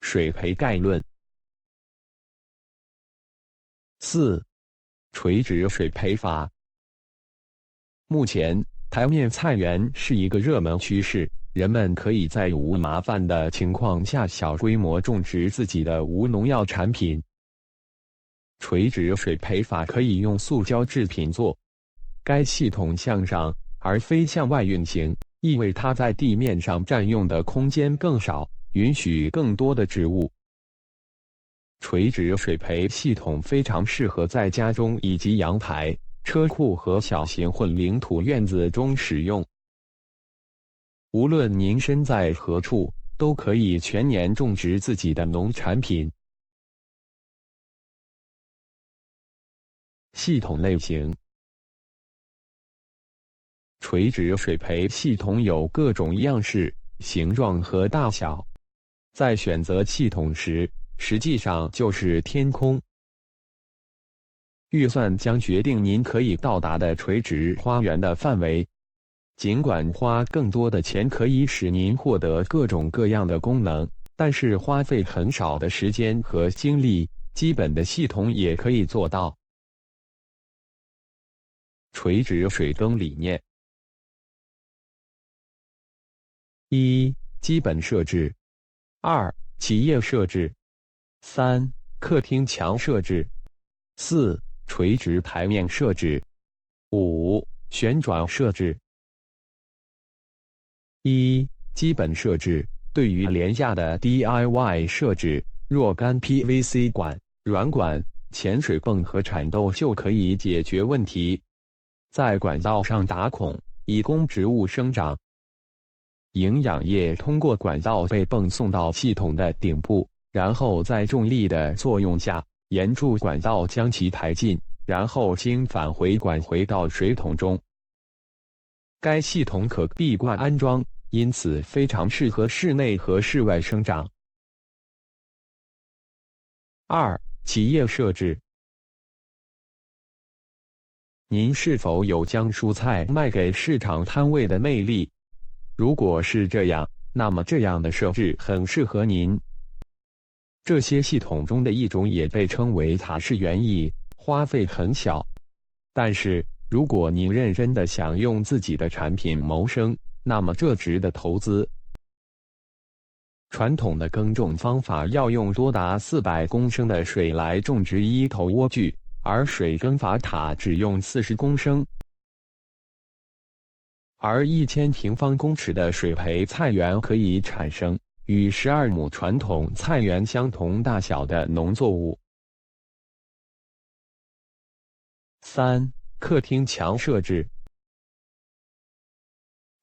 水培概论。4、垂直水培法。目前，台面菜园是一个热门趋势，人们可以在无麻烦的情况下小规模种植自己的无农药产品。垂直水培法可以用塑胶制品做，该系统向上而非向外运行，意味它在地面上占用的空间更少，允许更多的植物。垂直水培系统非常适合在家中以及阳台、车库和小型混凝土院子中使用。无论您身在何处，都可以全年种植自己的农产品。系统类型。垂直水培系统有各种样式、形状和大小，在选择系统时，实际上就是天空。预算将决定您可以到达的垂直花园的范围。尽管花更多的钱可以使您获得各种各样的功能，但是花费很少的时间和精力，基本的系统也可以做到。垂直水耕理念。1、基本设置。2、企业设置。3、客厅墙设置。4、垂直台面设置。5、旋转设置。1、基本设置。对于廉价的 DIY 设置，若干 PVC 管、软管、潜水泵和铲豆就可以解决问题。在管道上打孔，以供植物生长。营养液通过管道被泵送到系统的顶部，然后在重力的作用下，沿住管道将其抬进，然后经返回管回到水桶中。该系统可闭罐安装，因此非常适合室内和室外生长。2、企业设置。您是否有将蔬菜卖给市场摊位的魅力？如果是这样，那么这样的设置很适合您。这些系统中的一种也被称为塔式园艺，花费很小。但是，如果您认真的想用自己的产品谋生，那么这值得投资。传统的耕种方法要用多达400公升的水来种植1头莴苣，而水耕法塔只用40公升。而1000平方公尺的水培菜园可以产生与12亩传统菜园相同大小的农作物。3、客厅墙设置。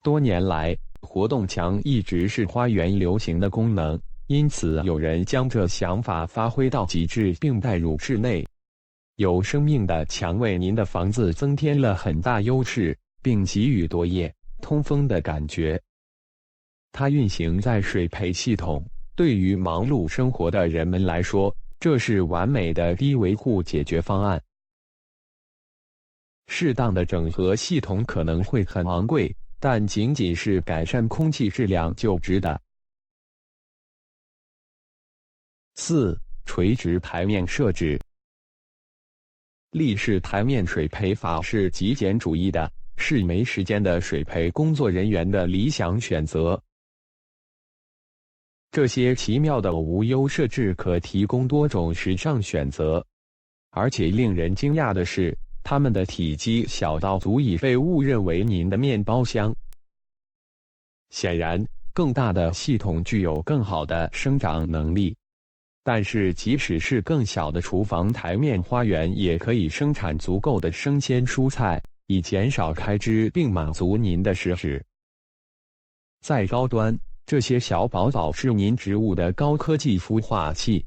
多年来，活动墙一直是花园流行的功能，因此有人将这想法发挥到极致并带入室内。有生命的墙为您的房子增添了很大优势，并给予多叶、通风的感觉。它运行在水培系统，对于忙碌生活的人们来说，这是完美的低维护解决方案。适当的整合系统可能会很昂贵，但仅仅是改善空气质量就值得。4、垂直台面设置。立式台面水培法是极简主义的，是没时间的水培工作人员的理想选择。这些奇妙的无忧设置可提供多种时尚选择，而且令人惊讶的是，它们的体积小到足以被误认为您的面包箱。显然，更大的系统具有更好的生长能力。但是即使是更小的厨房台面花园也可以生产足够的生鲜蔬菜，以减少开支并满足您的食指。再高端，这些小宝宝是您植物的高科技孵化器。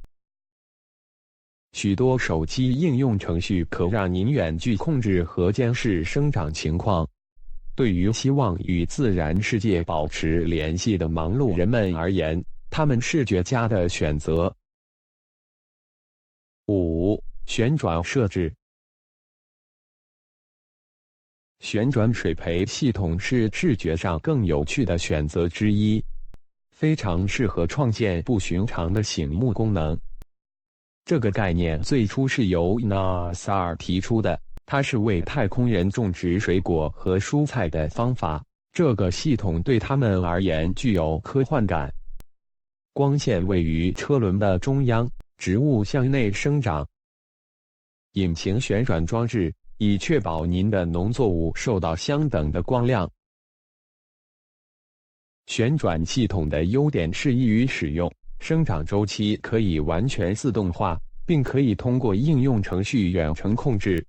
许多手机应用程序可让您远距控制和监视生长情况。对于希望与自然世界保持联系的忙碌人们而言，它们是绝佳的选择。5、旋转设置。旋转水培系统是视觉上更有趣的选择之一。非常适合创建不寻常的醒目功能。这个概念最初是由 NASA 提出的，它是为太空人种植水果和蔬菜的方法。这个系统对他们而言具有科幻感。光线位于车轮的中央，植物向内生长。引擎旋转装置以确保您的农作物受到相等的光亮。旋转系统的优点适宜于使用，生长周期可以完全自动化，并可以通过应用程序远程控制。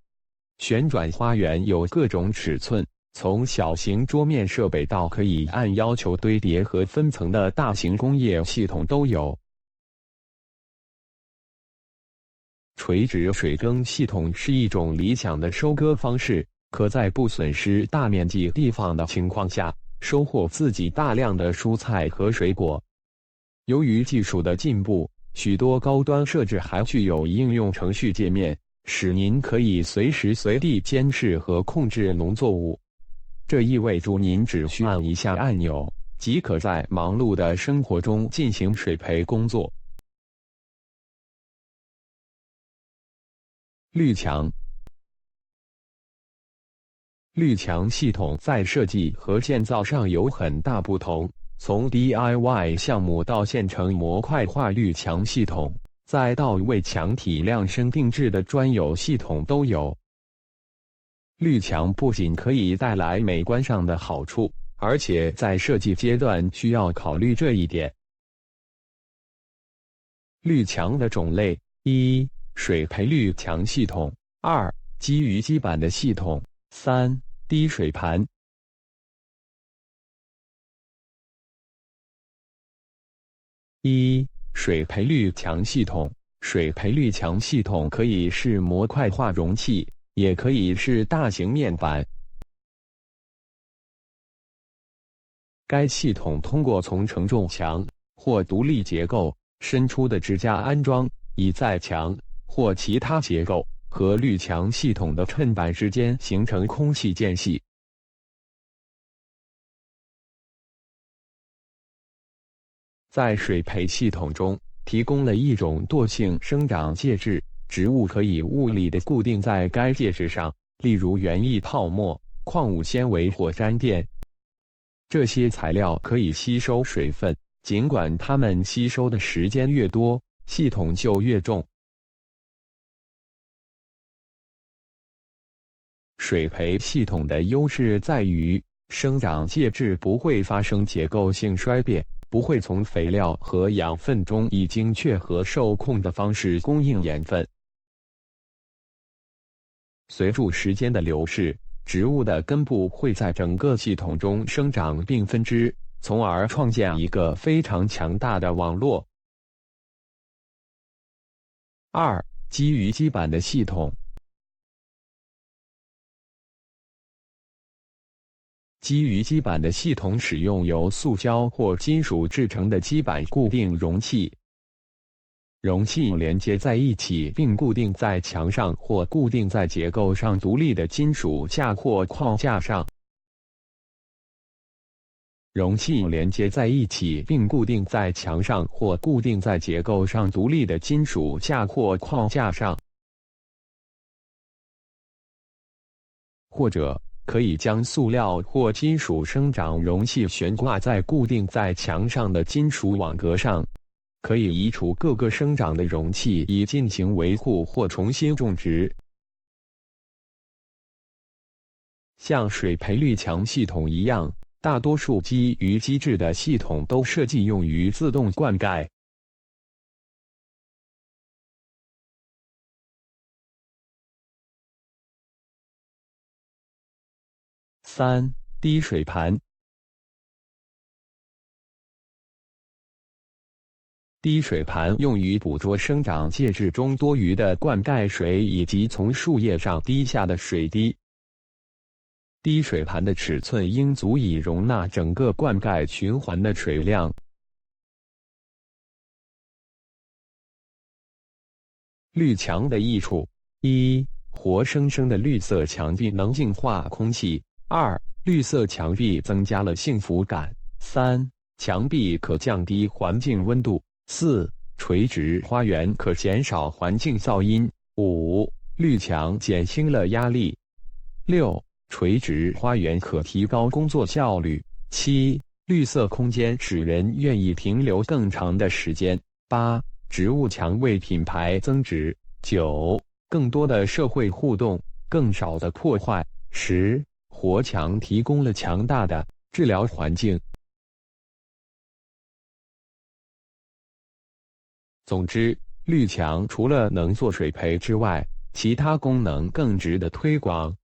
旋转花园有各种尺寸，从小型桌面设备到可以按要求堆叠和分层的大型工业系统都有。垂直水耕系统是一种理想的收割方式，可在不损失大面积地方的情况下，收获自己大量的蔬菜和水果。由于技术的进步，许多高端设置还具有应用程序界面，使您可以随时随地监视和控制农作物。这意味着您只需按一下按钮，即可在忙碌的生活中进行水培工作。滤墙。滤墙系统在设计和建造上有很大不同，从 DIY 项目到现成模块化滤墙系统，再到为墙体量身定制的专有系统都有。滤墙不仅可以带来美观上的好处，而且在设计阶段需要考虑这一点。滤墙的种类：一、水培滤墙系统；二、基于基板的系统；三、滴水盘。一、水培滤墙系统。水培滤墙系统可以是模块化容器，也可以是大型面板。该系统通过从承重墙或独立结构伸出的支架安装，以在墙或其他结构和滤墙系统的衬板之间形成空气间隙。在水培系统中，提供了一种惰性生长介质，植物可以物理地固定在该介质上，例如园艺泡沫、矿物纤维或沾垫。这些材料可以吸收水分，尽管它们吸收的时间越多，系统就越重。水培系统的优势在于，生长介质不会发生结构性衰变，不会从肥料和养分中以精确和受控的方式供应养分。随着时间的流逝，植物的根部会在整个系统中生长并分支，从而创建一个非常强大的网络。二、基于基板的系统。基于基板的系统使用由塑胶或金属制成的基板固定容器，容器连接在一起并固定在墙上或固定在结构上独立的金属架或框架上。容器连接在一起并固定在墙上或固定在结构上独立的金属架或框架上，或者可以将塑料或金属生长容器悬挂在固定在墙上的金属网格上，可以移除各个生长的容器以进行维护或重新种植。像水培滤墙系统一样，大多数基于机制的系统都设计用于自动灌溉。三、滴水盘。滴水盘用于捕捉生长介质中多余的灌溉水以及从树叶上滴下的水滴。滴水盘的尺寸应足以容纳整个灌溉循环的水量。滤墙的益处：一、活生生的绿色墙壁能净化空气；二、绿色墙壁增加了幸福感；三、墙壁可降低环境温度。4. 垂直花园可减少环境噪音。5. 绿墙减轻了压力。6. 垂直花园可提高工作效率。7. 绿色空间使人愿意停留更长的时间。8. 植物墙为品牌增值。9. 更多的社会互动，更少的破坏。10. 活墙提供了强大的治疗环境。总之，绿墙除了能做水培之外，其他功能更值得推广。